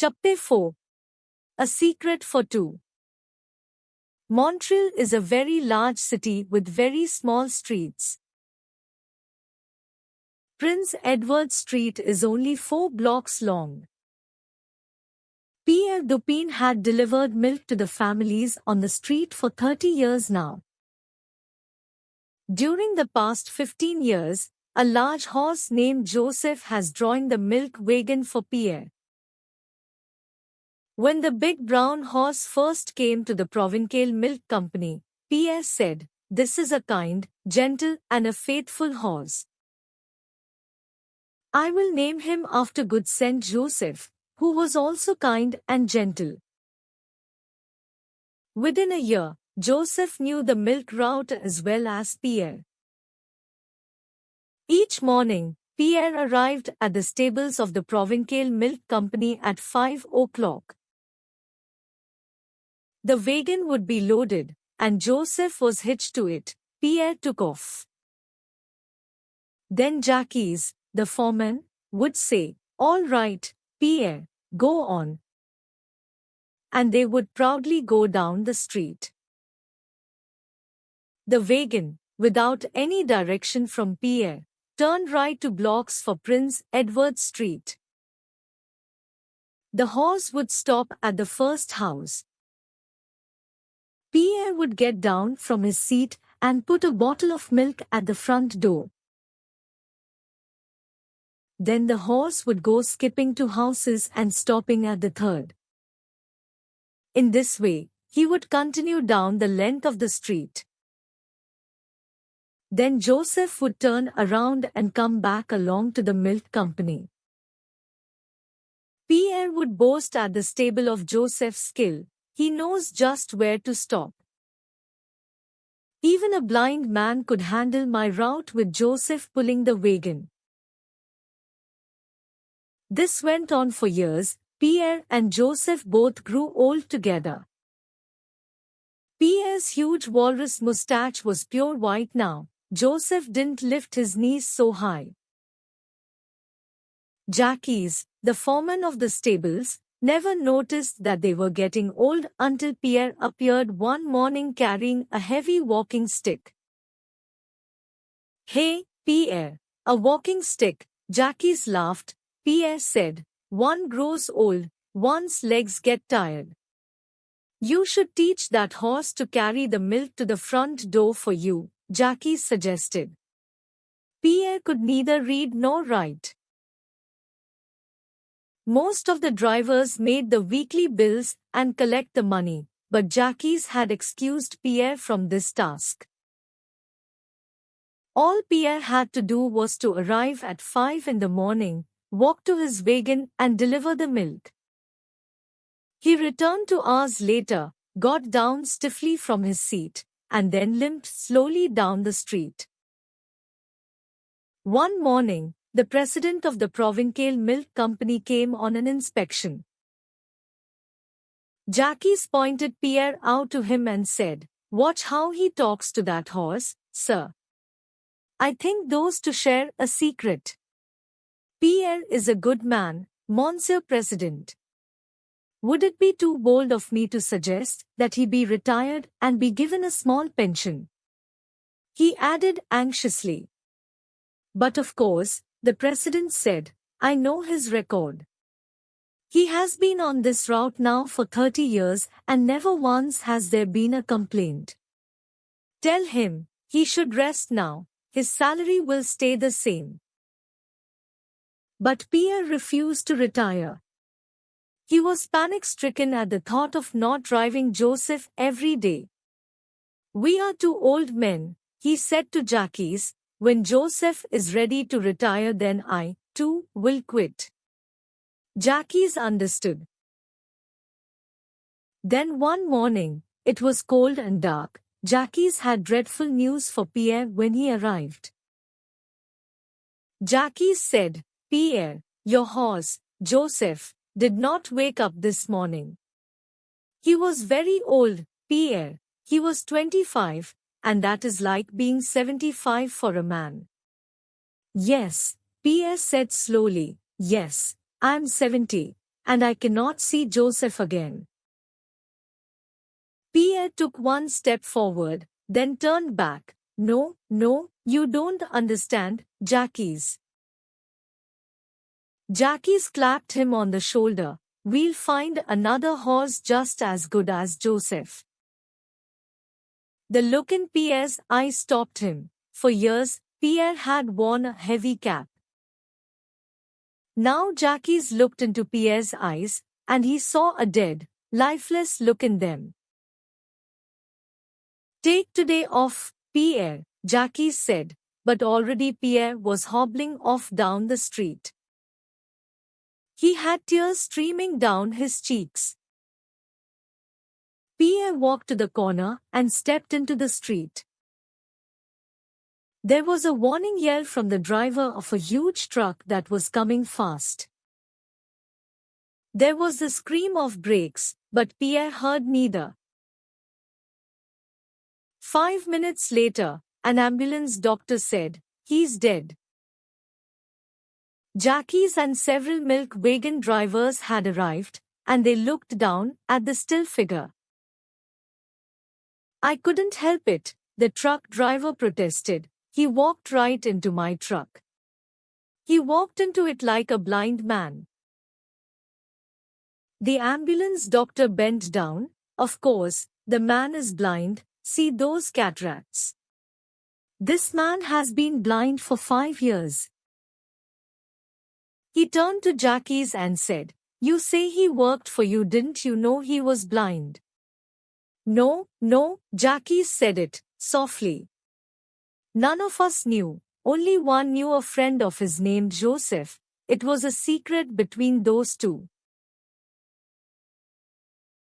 Chapter 4. A Secret for Two. Montreal is a very large city with very small streets. Prince Edward Street is only 4 blocks long. Pierre Dupin had delivered milk to the families on the street for 30 years now. During the past 15 years, a large horse named Joseph has drawn the milk wagon for Pierre. When the big brown horse first came to the Provincial Milk Company, Pierre said, "This is a kind, gentle and a faithful horse. I will name him after good Saint Joseph, who was also kind and gentle." Within a year, Joseph knew the milk route as well as Pierre. Each morning, Pierre arrived at the stables of the Provincial Milk Company at 5 o'clock. The wagon would be loaded, and Joseph was hitched to it. Pierre took off. Then Jacques, the foreman, would say, "All right, Pierre, go on." And they would proudly go down the street. The wagon, without any direction from Pierre, turned right 2 blocks for Prince Edward Street. The horse would stop at the first house. Pierre would get down from his seat and put a bottle of milk at the front door. Then the horse would go skipping to houses and stopping at the third. In this way, he would continue down the length of the street. Then Joseph would turn around and come back along to the milk company. Pierre would boast at the stable of Joseph's skill. He knows just where to stop. Even a blind man could handle my route with Joseph pulling the wagon. This went on for years. Pierre and Joseph both grew old together. Pierre's huge walrus mustache was pure white now. Joseph didn't lift his knees so high. Jacques, the foreman of the stables, never noticed that they were getting old until Pierre appeared one morning carrying a heavy walking stick. "Hey, Pierre, a walking stick," Jacques laughed. Pierre said, "One grows old, one's legs get tired. You should teach that horse to carry the milk to the front door for you," Jacques suggested. Pierre could neither read nor write. Most of the drivers made the weekly bills and collect the money, but Jacques had excused Pierre from this task. All Pierre had to do was to arrive at 5 in the morning, walk to his wagon and deliver the milk. He returned 2 hours later, got down stiffly from his seat, and then limped slowly down the street. One morning, the president of the Provincial Milk Company came on an inspection. Jacques pointed Pierre out to him and said, "Watch how he talks to that horse, sir. I think those two share a secret. Pierre is a good man, Monsieur President. Would it be too bold of me to suggest that he be retired and be given a small pension?" He added anxiously. "But of course," the president said, "I know his record. He has been on this route now for 30 years and never once has there been a complaint. Tell him, he should rest now, his salary will stay the same." But Pierre refused to retire. He was panic-stricken at the thought of not driving Joseph every day. "We are 2 old men," he said to Jacques. "When Joseph is ready to retire, then I, too, will quit." Jacques understood. Then one morning, it was cold and dark. Jacques had dreadful news for Pierre when he arrived. Jacques said, "Pierre, your horse, Joseph, did not wake up this morning. He was very old, Pierre. He was 25, and that is like being 75 for a man." "Yes," Pierre said slowly, "yes, I am 70, and I cannot see Joseph again. Pierre took one step forward, then turned back. No, no, you don't understand, Jacques. Jacques clapped him on the shoulder. We'll find another horse just as good as Joseph. The look in Pierre's eyes stopped him. For years, Pierre had worn a heavy cap. Now Jacques looked into Pierre's eyes, and he saw a dead, lifeless look in them. Take today off, Pierre, Jacques said, but already Pierre was hobbling off down the street. He had tears streaming down his cheeks. Pierre walked to the corner and stepped into the street. There was a warning yell from the driver of a huge truck that was coming fast. There was the scream of brakes, but Pierre heard neither. 5 minutes later, an ambulance doctor said, "He's dead." Jacques and several milk wagon drivers had arrived, and they looked down at the still figure. "I couldn't help it," the truck driver protested. "He walked right into my truck. He walked into it like a blind man." The ambulance doctor bent down. "Of course, the man is blind. See those cataracts. This man has been blind for 5 years." He turned to Jacques and said, "You say he worked for you, didn't you know he was blind?" "No, no," Jacques said it softly. "None of us knew. Only one knew, a friend of his named Joseph. It was a secret between those two."